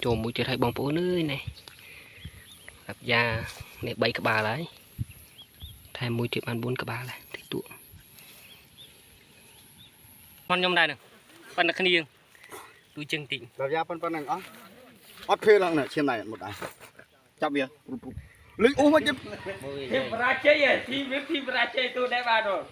chồm mũi chơi hay bong phố nữa này gặp da để bay cả bà đấy thay mũi chơi ăn 4 cả bà này thì tụ con nhom đây nè con là khăn điên tôi chân tịnh gặp da phân này ó ót phê lăng này trên này một đài chắp bia lính ôm hết chứ thêm ra chơi à thêm ra chơi tôi đã vào rồi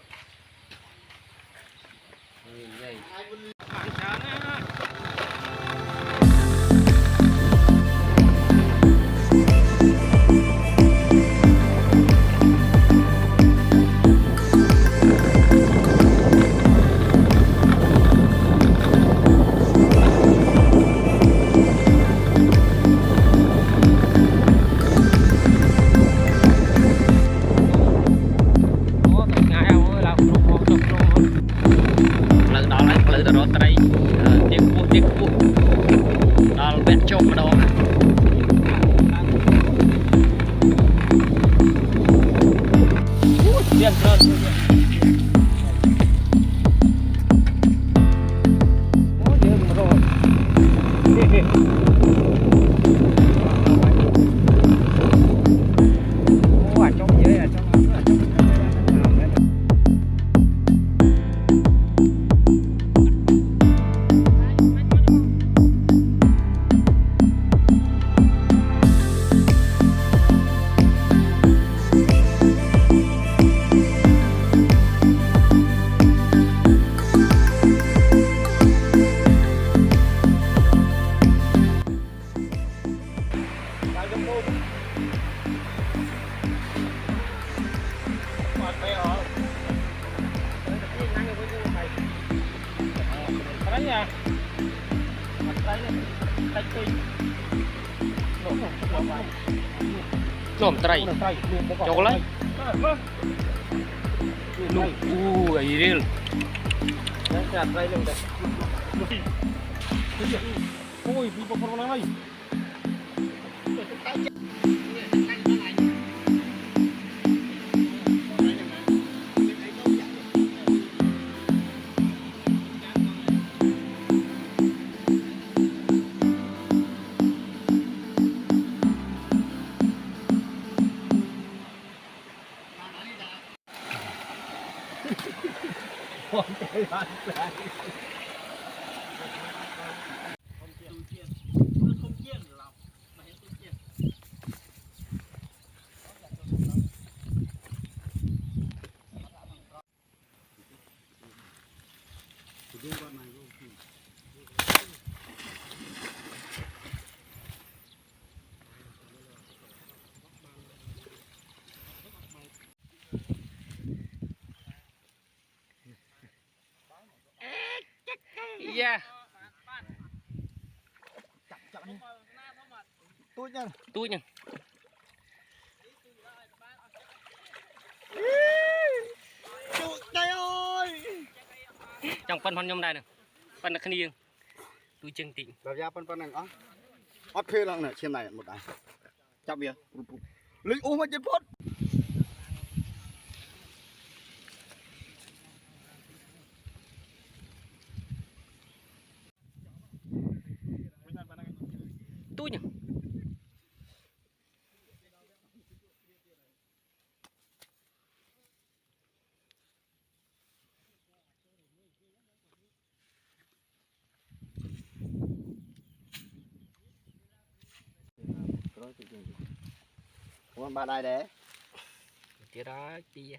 nôm trai chọc lấy lục ấy đi ôi bị bọc vào này yeah tôi nha trời ơi trong phân nhom đây nè phân là khăn điên tôi chân tịnh gặp da phân này ó ót phê lăng này trên này một đài chắp bia lính ôm hết chứ phốt tôi nhỉ con bà đây đấy tía đó tía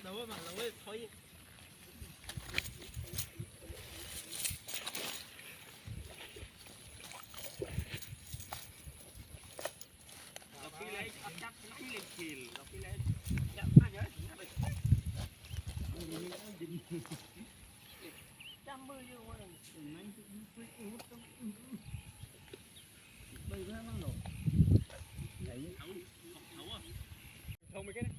đâu mà lâu thôi không mấy cái này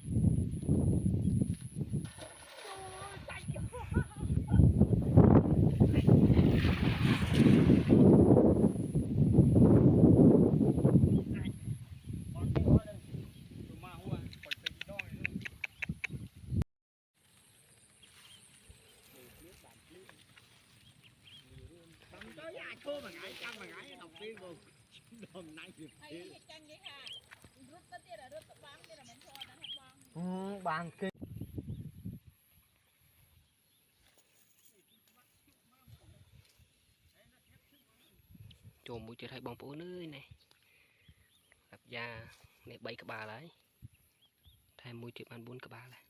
thua mà ngại căng mà ngại đầu tiên luôn hôm nay việc bàn kia chồm mũi chưa thấy bông bố nơi này gặp da này bay cả bà đấy thay mũi chưa ăn 4 cả bà này